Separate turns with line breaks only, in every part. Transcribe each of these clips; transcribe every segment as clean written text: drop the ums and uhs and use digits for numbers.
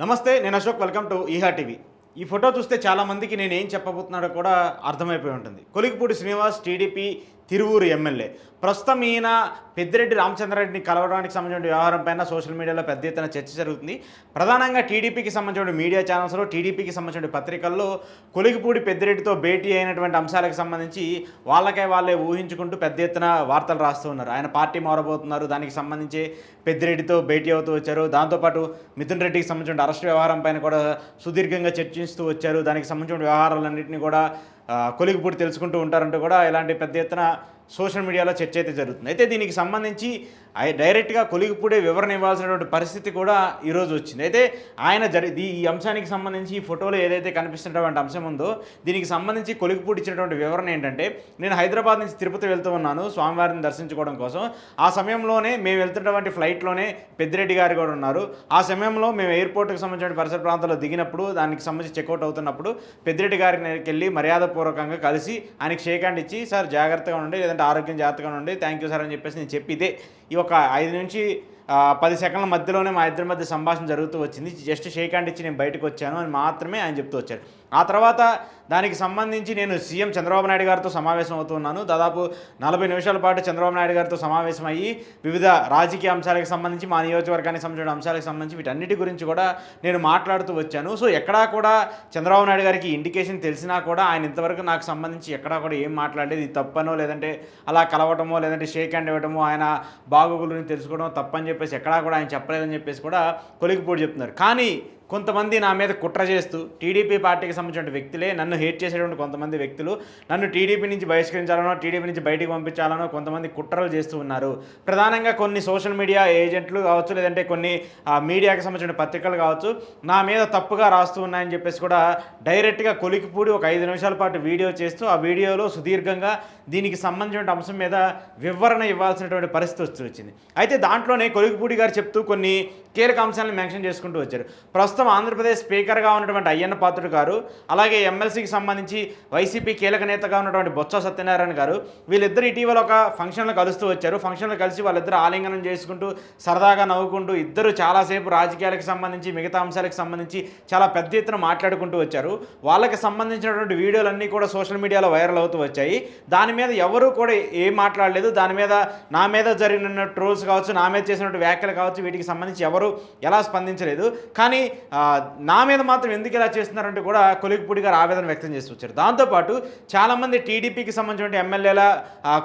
నమస్తే, నేను Ashok. Welcome to Eha TV. ఈ ఫోటో చూస్తే చాలామందికి నేను ఏం చెప్పబోతున్నాడో కూడా అర్థమైపోయి ఉంటుంది. Kolikipudi Srinivas, TDP Tiruvuru MLA. ప్రస్తుతం ఈయన పెద్దిరెడ్డి రామచంద్రారెడ్డిని కలవడానికి సంబంధించిన వ్యవహారం పైన సోషల్ మీడియాలో పెద్ద ఎత్తున చర్చ జరుగుతుంది. ప్రధానంగా టీడీపీకి సంబంధించిన మీడియా ఛానల్స్లో, టీడీపీకి సంబంధించిన పత్రికల్లో కొలికిపూడి పెద్దిరెడ్డితో భేటీ అయినటువంటి అంశాలకు సంబంధించి వాళ్ళే ఊహించుకుంటూ పెద్ద ఎత్తున వార్తలు రాస్తూ ఉన్నారు. ఆయన పార్టీ మారబోతున్నారు, దానికి సంబంధించి పెద్దిరెడ్డితో భేటీ అవుతూ వచ్చారు. దాంతోపాటు మిథున్ రెడ్డికి సంబంధించిన అరెస్ట్ వ్యవహారం పైన కూడా సుదీర్ఘంగా చర్చిస్తూ వచ్చారు. దానికి సంబంధించిన వ్యవహారాలన్నింటినీ కూడా కొలికిపూడి తెలుసుకుంటూ ఉంటారంటూ కూడా ఇలాంటి పెద్ద ఎత్తున సోషల్ మీడియాలో చర్చ అయితే జరుగుతుంది. అయితే దీనికి సంబంధించి డైరెక్ట్గా కొలికిపూడే వివరణ ఇవ్వాల్సినటువంటి పరిస్థితి కూడా ఈరోజు వచ్చింది. అయితే ఆయన ఈ అంశానికి సంబంధించి ఈ ఫోటోలో ఏదైతే కనిపిస్తున్నటువంటి అంశం ఉందో దీనికి సంబంధించి కొలికిపూడి ఇచ్చినటువంటి వివరణ ఏంటంటే, నేను హైదరాబాద్ నుంచి తిరుపతి వెళ్తూ ఉన్నాను స్వామివారిని దర్శించుకోవడం కోసం. ఆ సమయంలోనే మేము వెళ్తున్నటువంటి ఫ్లైట్లోనే పెద్దిరెడ్డి గారు కూడా ఉన్నారు. ఆ సమయంలో మేము ఎయిర్పోర్ట్కి సంబంధించిన పరిసర ప్రాంతాల్లో దిగినప్పుడు, దానికి సంబంధించి చెక్అవుట్ అవుతున్నప్పుడు పెద్దిరెడ్డి గారికి వెళ్ళి మర్యాదపూర్వకంగా కలిసి ఆయనకి షేక్ హ్యాండ్ ఇచ్చి, సార్ జాగ్రత్తగా ఉండండి, లేదంటే ఆరోగ్యం జాగ్రత్తగా ఉండండి, థ్యాంక్ యూ సార్ అని చెప్పేసి నేను చెప్పితే ఈ ఒక 5 నుంచి 10 సెకండ్ల మధ్యలోనే మా ఇద్దరి మధ్య సంభాషణ జరుగుతూ వచ్చింది. జస్ట్ షేక్ హ్యాండ్ ఇచ్చి నేను బయటకు వచ్చాను అని మాత్రమే ఆయన చెప్తూ వచ్చారు. ఆ తర్వాత దానికి సంబంధించి నేను సీఎం చంద్రబాబు నాయుడు గారితో సమావేశం అవుతున్నాను. దాదాపు 40 నిమిషాల పాటు చంద్రబాబు నాయుడు గారితో సమావేశం అయ్యి వివిధ రాజకీయ అంశాలకు సంబంధించి, మా నియోజకవర్గానికి సంబంధించిన అంశాలకు సంబంధించి వీటన్నిటి గురించి కూడా నేను మాట్లాడుతూ వచ్చాను. సో ఎక్కడా కూడా చంద్రబాబు నాయుడు గారికి ఇండికేషన్ తెలిసినా కూడా ఆయన ఇంతవరకు నాకు సంబంధించి ఎక్కడా కూడా ఏం మాట్లాడలేదు. ఇది తప్పనో, లేదంటే అలా కలవటమో, లేదంటే షేక్ హ్యాండ్ ఇవ్వటమో, ఆయన బాగోగులని తెలుసుకోవడం తప్పని చెప్పేసి ఎక్కడా కూడా ఆయన చెప్పలేదని చెప్పేసి కూడా కొలికిపూడి చెప్తున్నారు. కానీ కొంతమంది నా మీద కుట్ర చేస్తూ, టీడీపీ పార్టీకి సంబంధించిన వ్యక్తులే, నన్ను హేట్ చేసేటువంటి కొంతమంది వ్యక్తులు నన్ను టీడీపీ నుంచి బహిష్కరించాలనో, టీడీపీ నుంచి బయటికి పంపించాలనో కొంతమంది కుట్రలు చేస్తూ ఉన్నారు. ప్రధానంగా కొన్ని సోషల్ మీడియా ఏజెంట్లు కావచ్చు, లేదంటే కొన్ని మీడియాకి సంబంధించిన పత్రికలు కావచ్చు, నా మీద తప్పుగా రాస్తూ ఉన్నాయని చెప్పేసి కూడా డైరెక్ట్గా కొలికిపూడి ఒక 5 నిమిషాల పాటు వీడియో చేస్తూ, ఆ వీడియోలో సుదీర్ఘంగా దీనికి సంబంధించిన అంశం మీద వివరణ ఇవ్వాల్సినటువంటి పరిస్థితి వచ్చింది. అయితే దాంట్లోనే కొలికిపూడి గారు చెప్తూ కొన్ని కీలక అంశాలను మెన్షన్ చేసుకుంటూ వచ్చారు. ప్రస్తుతం ఆంధ్రప్రదేశ్ స్పీకర్గా ఉన్నటువంటి అయ్యన్న పాత్రుడు గారు, అలాగే ఎమ్మెల్సీకి సంబంధించి వైసీపీ కీలక నేతగా ఉన్నటువంటి బొత్స సత్యనారాయణ గారు, వీళ్ళిద్దరు ఇటీవల ఒక ఫంక్షన్లో కలుస్తూ వచ్చారు. ఫంక్షన్లో కలిసి వాళ్ళిద్దరు ఆలింగనం చేసుకుంటూ సరదాగా నవ్వుకుంటూ ఇద్దరు చాలాసేపు రాజకీయాలకు సంబంధించి, మిగతా అంశాలకు సంబంధించి చాలా పెద్ద ఎత్తున మాట్లాడుకుంటూ వచ్చారు. వాళ్ళకి సంబంధించినటువంటి వీడియోలన్నీ కూడా సోషల్ మీడియాలో వైరల్ అవుతూ వచ్చాయి. దాని మీద ఎవరూ కూడా ఏం మాట్లాడలేదు. దాని మీద నా మీద జరిగిన ట్రోల్స్ కావచ్చు, నా మీద చేసినటువంటి వ్యాఖ్యలు కావచ్చు, వీటికి సంబంధించి ఎవరు ఎలా స్పందించలేదు. కానీ నా మీద మాత్రం ఎందుకు ఇలా చేస్తున్నారంటే కూడా కొలికిపూడి గారు ఆవేదన వ్యక్తం చేస్తూ వచ్చారు. దాంతోపాటు చాలామంది టీడీపీకి సంబంధించిన ఎమ్మెల్యేల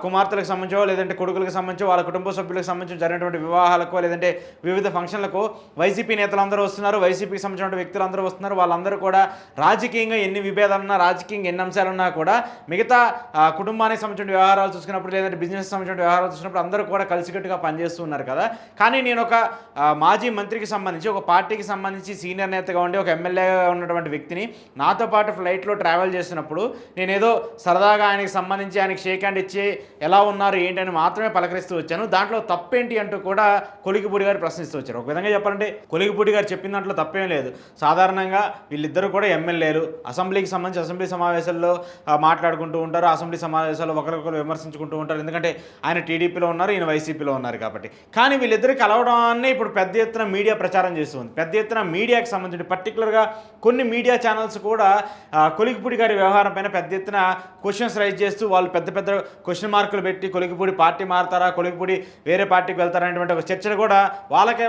కుమార్తెలకు సంబంధించో, లేదంటే కొడుకులకు సంబంధించో, వాళ్ళ కుటుంబ సభ్యులకు సంబంధించి జరిగినటువంటి వివాహాలకో, లేదంటే వివిధ ఫంక్షన్లకు వైసీపీ నేతలందరూ వస్తున్నారు, వైసీపీకి సంబంధించిన వ్యక్తులందరూ వస్తున్నారు. వాళ్ళందరూ కూడా రాజకీయంగా ఎన్ని విభేదాలున్నా, రాజకీయంగా ఎన్ని అంశాలున్నా కూడా మిగతా కుటుంబానికి సంబంధించిన వ్యవహారాలు చూసుకున్నప్పుడు, లేదంటే బిజినెస్ సంబంధించిన వ్యవహారాలు చూసినప్పుడు అందరూ కూడా కలిసికట్టుగా పనిచేస్తూ ఉన్నారు కదా. కానీ నేను ఒక మాజీ మంత్రికి సంబంధించి, ఒక పార్టీకి సంబంధించి సీనియర్ నేతగా ఉండి ఒక ఎమ్మెల్యేగా ఉన్నటువంటి వ్యక్తిని నాతో పాటు ఫ్లైట్లో ట్రావెల్ చేస్తున్నప్పుడు నేనేదో సరదాగా ఆయనకి సంబంధించి ఆయనకి షేక్ హ్యాండ్ ఇచ్చి ఎలా ఉన్నారు ఏంటని మాత్రమే పలకరిస్తూ వచ్చాను. దాంట్లో తప్పేంటి అంటూ కూడా కొలికిపూడి గారు ప్రశ్నిస్తూ వచ్చారు. ఒక విధంగా చెప్పాలంటే కొలికిపూడి గారు చెప్పిన దాంట్లో తప్పేం లేదు. సాధారణంగా వీళ్ళిద్దరూ కూడా ఎమ్మెల్యేలు, అసెంబ్లీకి సంబంధించి అసెంబ్లీ సమావేశాల్లో మాట్లాడుకుంటూ ఉంటారు, అసెంబ్లీ సమావేశాల్లో ఒకరికొకరు విమర్శించుకుంటూ ఉంటారు. ఎందుకంటే ఆయన టీడీపీలో ఉన్నారు, ఈయన వైసీపీలో ఉన్నారు కాబట్టి. కానీ వీళ్ళిద్దరు కలవడాన్ని ఇప్పుడు పెద్ద ఎత్తున మీడియా ప్రచారం చేస్తుంది. పెద్ద ఎత్తున మీడియాకి సంబంధించి పర్టికులర్గా కొన్ని మీడియా ఛానల్స్ కూడా కొలికిపూడి గారి వ్యవహారం పైన పెద్ద ఎత్తున క్వశ్చన్స్ రైజ్ చేస్తూ, వాళ్ళు పెద్ద పెద్ద క్వశ్చన్ మార్కులు పెట్టి కొలికిపూడి పార్టీ మారుతారా, కొలికిపూడి వేరే పార్టీకి వెళ్తారా అనేటువంటి ఒక చర్చలు కూడా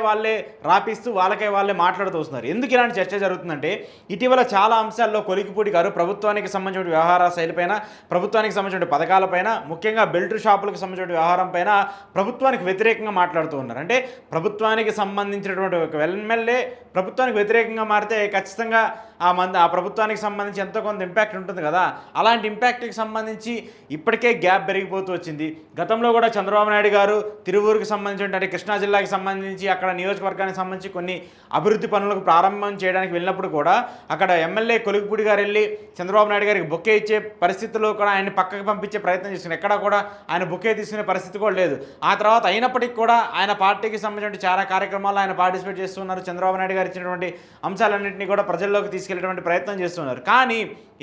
వాళ్ళే రాపిస్తూ వాళ్ళే మాట్లాడుతూ వస్తున్నారు. ఎందుకు ఇలాంటి చర్చ జరుగుతుందంటే, ఇటీవల చాలా అంశాల్లో కొలికిపూడి గారు ప్రభుత్వానికి సంబంధించిన వ్యవహార శైలిపైన, ప్రభుత్వానికి సంబంధించిన పథకాలపైన, ముఖ్యంగా బెల్ట్ షాపులకు సంబంధించిన వ్యవహారం పైన ప్రభుత్వానికి వ్యతిరేకంగా మాట్లాడుతూ ఉన్నారు. అంటే ప్రభుత్వానికి సంబంధించినటువంటి ఒక ఎమ్మెల్యే ప్రభుత్వానికి వ్యతిరేకంగా మారితే ఖచ్చితంగా ఆ ప్రభుత్వానికి సంబంధించి ఎంతో కొంత ఇంపాక్ట్ ఉంటుంది కదా. అలాంటి ఇంపాక్ట్కి సంబంధించి ఇప్పటికే గ్యాప్ పెరిగిపోతూ వచ్చింది. గతంలో కూడా చంద్రబాబు నాయుడు గారు తిరువూరుకు సంబంధించి, అంటే కృష్ణా జిల్లాకి సంబంధించి, అక్కడ నియోజకవర్గానికి సంబంధించి కొన్ని అభివృద్ధి పనులకు ప్రారంభం చేయడానికి వెళ్ళినప్పుడు కూడా అక్కడ ఎమ్మెల్యే కొలికిపూడి గారు వెళ్ళి చంద్రబాబు నాయుడు గారికి బొకే ఇచ్చే పరిస్థితుల్లో కూడా ఆయన్ని పక్కకు పంపించే ప్రయత్నం చేస్తున్నారు. ఎక్కడా కూడా ఆయన బొకే తీసుకునే పరిస్థితి కూడా లేదు. ఆ తర్వాత అయినప్పటికీ కూడా ఆయన పార్టీకి సంబంధించిన చాలా కార్యక్రమాల్లో ఆయన పార్టిసిపేట్ చేస్తున్నారు. చంద్రబాబు నాయుడు గారు ఇచ్చినటువంటి అంశాలన్నింటినీ కూడా ప్రజల్లోకి తీసుకెళ్లేటువంటి ప్రయత్నం చేస్తున్నారు. కానీ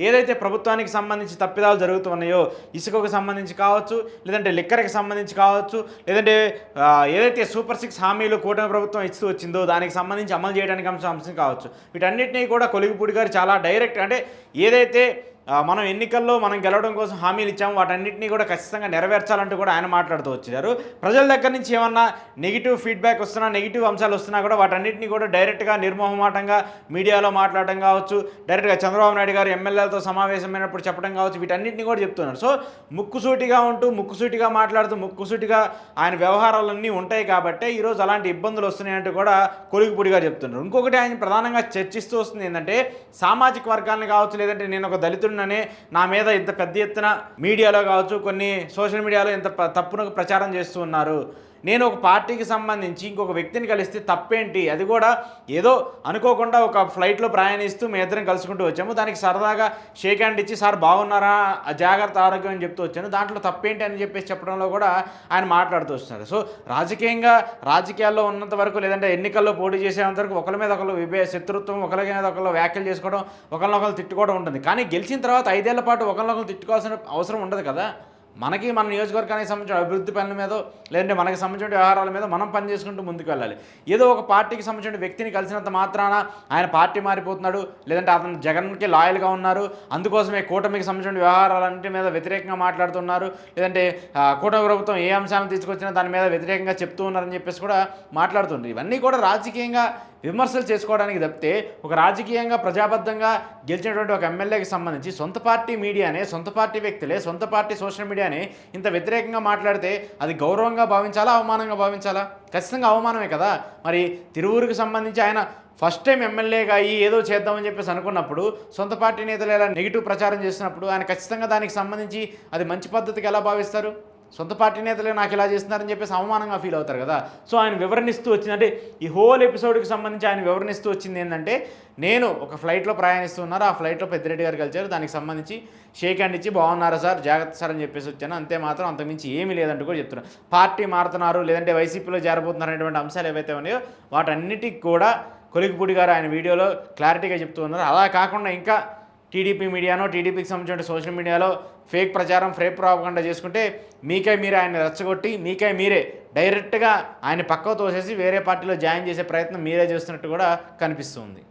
ఏదైతే ప్రభుత్వానికి సంబంధించి తప్పిదాలు జరుగుతున్నాయో, ఇసుకకు సంబంధించి కావచ్చు, లేదంటే లిక్కర్కి సంబంధించి కావచ్చు, లేదంటే ఏదైతే సూపర్ 6 హామీలు కూటమి ప్రభుత్వం ఇస్తూ వచ్చిందో దానికి సంబంధించి అమలు చేయడానికి అంశం కావచ్చు, వీటన్నిటినీ కూడా కొలిగిపూడి గారు చాలా డైరెక్ట్ అంటే ఏదైతే మనం ఎన్నికల్లో మనం గెలవడం కోసం హామీలు ఇచ్చాము వాటన్నిటినీ కూడా ఖచ్చితంగా నెరవేర్చాలంటూ కూడా ఆయన మాట్లాడుతూ వచ్చారు. ప్రజల దగ్గర నుంచి ఏమన్నా నెగిటివ్ ఫీడ్బ్యాక్ వస్తున్నా, నెగిటివ్ అంశాలు వస్తున్నా కూడా వాటన్నిటినీ కూడా డైరెక్ట్గా నిర్మోహమాటంగా మీడియాలో మాట్లాడడం కావచ్చు, డైరెక్ట్గా చంద్రబాబు నాయుడు గారు ఎమ్మెల్యేలతో సమావేశమైనప్పుడు చెప్పడం కావచ్చు, వీటన్నిటిని కూడా చెప్తున్నారు. సో ముక్కుసూటిగా ఉంటూ ముక్కుసూటిగా మాట్లాడుతూ ముక్కుసూటిగా ఆయన వ్యవహారాలన్నీ ఉంటాయి కాబట్టే ఈరోజు అలాంటి ఇబ్బందులు వస్తున్నాయంటూ కూడా కొలిగిపూడిగా చెప్తున్నారు. ఇంకొకటి ఆయన ప్రధానంగా చర్చిస్తూ వస్తుంది ఏంటంటే సామాజిక వర్గాన్ని కావచ్చు, లేదంటే నేను ఒక దళితుడిని నా మీద ఇంత పెద్ద ఎత్తున మీడియాలో కావచ్చు, కొన్ని సోషల్ మీడియాలో ఇంత తప్పును ప్రచారం చేస్తూ ఉన్నారు. నేను ఒక పార్టీకి సంబంధించి ఇంకొక వ్యక్తిని కలిస్తే తప్పేంటి, అది కూడా ఏదో అనుకోకుండా ఒక ఫ్లైట్లో ప్రయాణిస్తూ మేము ఇద్దరం కలుసుకుంటూ వచ్చాము, దానికి సరదాగా షేక్ హ్యాండ్ ఇచ్చి సార్ బాగున్నారా, జాగ్రత్త ఆరోగ్యం అని చెప్తూ వచ్చాను, దాంట్లో తప్పేంటి అని చెప్పేసి చెప్పడంలో కూడా ఆయన మాట్లాడుతూ వస్తున్నారు. సో రాజకీయాల్లో ఉన్నంత వరకు, లేదంటే ఎన్నికల్లో పోటీ చేసేంత వరకు ఒకరి మీద ఒకరు శత్రుత్వం, ఒకరి మీద ఒకరు వ్యాఖ్యలు చేసుకోవడం, ఒకరినొకరు తిట్టుకోవడం ఉంటుంది. కానీ గెలిచిన తర్వాత 5 ఏళ్ల పాటు ఒకరినొకరు తిట్టుకోవాల్సిన అవసరం ఉండదు కదా. మనకి మన నియోజకవర్గానికి సంబంధించిన అభివృద్ధి పనుల మీద, లేదంటే మనకి సంబంధించిన వ్యవహారాల మీద మనం పని చేసుకుంటూ ముందుకు వెళ్ళాలి. ఏదో ఒక పార్టీకి సంబంధించిన వ్యక్తిని కలిసినంత మాత్రాన ఆయన పార్టీ మారిపోతున్నాడు, లేదంటే అతను జగన్కి లాయల్గా ఉన్నారు, అందుకోసమే కూటమికి సంబంధించిన వ్యవహారాలన్నింటి మీద వ్యతిరేకంగా మాట్లాడుతున్నారు, లేదంటే కూటమి ప్రభుత్వం ఏ అంశాలను తీసుకొచ్చినా దాని మీద వ్యతిరేకంగా చెప్తూ ఉన్నారని చెప్పేసి కూడా మాట్లాడుతుంది. ఇవన్నీ కూడా రాజకీయంగా విమర్శలు చేసుకోవడానికి తప్పితే ఒక రాజకీయంగా ప్రజాబద్ధంగా గెలిచినటువంటి ఒక ఎమ్మెల్యేకి సంబంధించి సొంత పార్టీ మీడియానే, సొంత పార్టీ వ్యక్తులే, సొంత పార్టీ సోషల్ మీడియానే ఇంత వ్యతిరేకంగా మాట్లాడితే అది గౌరవంగా భావించాలా, అవమానంగా భావించాలా? ఖచ్చితంగా అవమానమే కదా. మరి తిరువూరుకి సంబంధించి ఆయన ఫస్ట్ టైం ఎమ్మెల్యేగా అయ్యి ఏదో చేద్దామని చెప్పేసి అనుకున్నప్పుడు, సొంత పార్టీ నేతలు ఎలా నెగిటివ్ ప్రచారం చేసినప్పుడు ఆయన ఖచ్చితంగా దానికి సంబంధించి అది మంచి పద్ధతికి ఎలా భావిస్తారు? సొంత పార్టీ నేతలే నాకు ఇలా చేస్తున్నారని చెప్పేసి అవమానంగా ఫీల్ అవుతారు కదా. సో ఆయన వివరణిస్తూ వచ్చిందంటే ఈ హోల్ ఎపిసోడ్కి సంబంధించి ఆయన వివరణిస్తూ వచ్చింది ఏంటంటే, నేను ఒక ఫ్లైట్లో ప్రయాణిస్తున్నారు, ఆ ఫ్లైట్లో పెద్దిరెడ్డి గారు కలిశారు, దానికి సంబంధించి షేక్ హ్యాండ్ ఇచ్చి బాగున్నారా సార్, జాగ్రత్త సార్ అని చెప్పేసి వచ్చాను, అంతే మాత్రం, అంతకుమించి ఏమీ లేదంటూ కూడా చెప్తున్నారు. పార్టీ మారుతున్నారు, లేదంటే వైసీపీలో చేరబోతున్నారు అనేటువంటి అంశాలు ఏవైతే ఉన్నాయో వాటన్నిటికి కూడా కొలిగిపూడి గారు ఆయన వీడియోలో క్లారిటీగా చెప్తూ ఉన్నారు. అలా కాకుండా ఇంకా టీడీపీ మీడియానో, టీడీపీకి సంబంధించిన సోషల్ మీడియాలో ఫేక్ ప్రచారం, ఫేక్ ప్రాపగండా చేసుకుంటే మీకై మీరే ఆయన రెచ్చగొట్టి మీకై మీరే డైరెక్ట్గా ఆయన పక్కకు తోసేసి వేరే పార్టీలో జాయిన్ చేసే ప్రయత్నం మీరే చేస్తున్నట్టు కూడా కనిపిస్తుంది.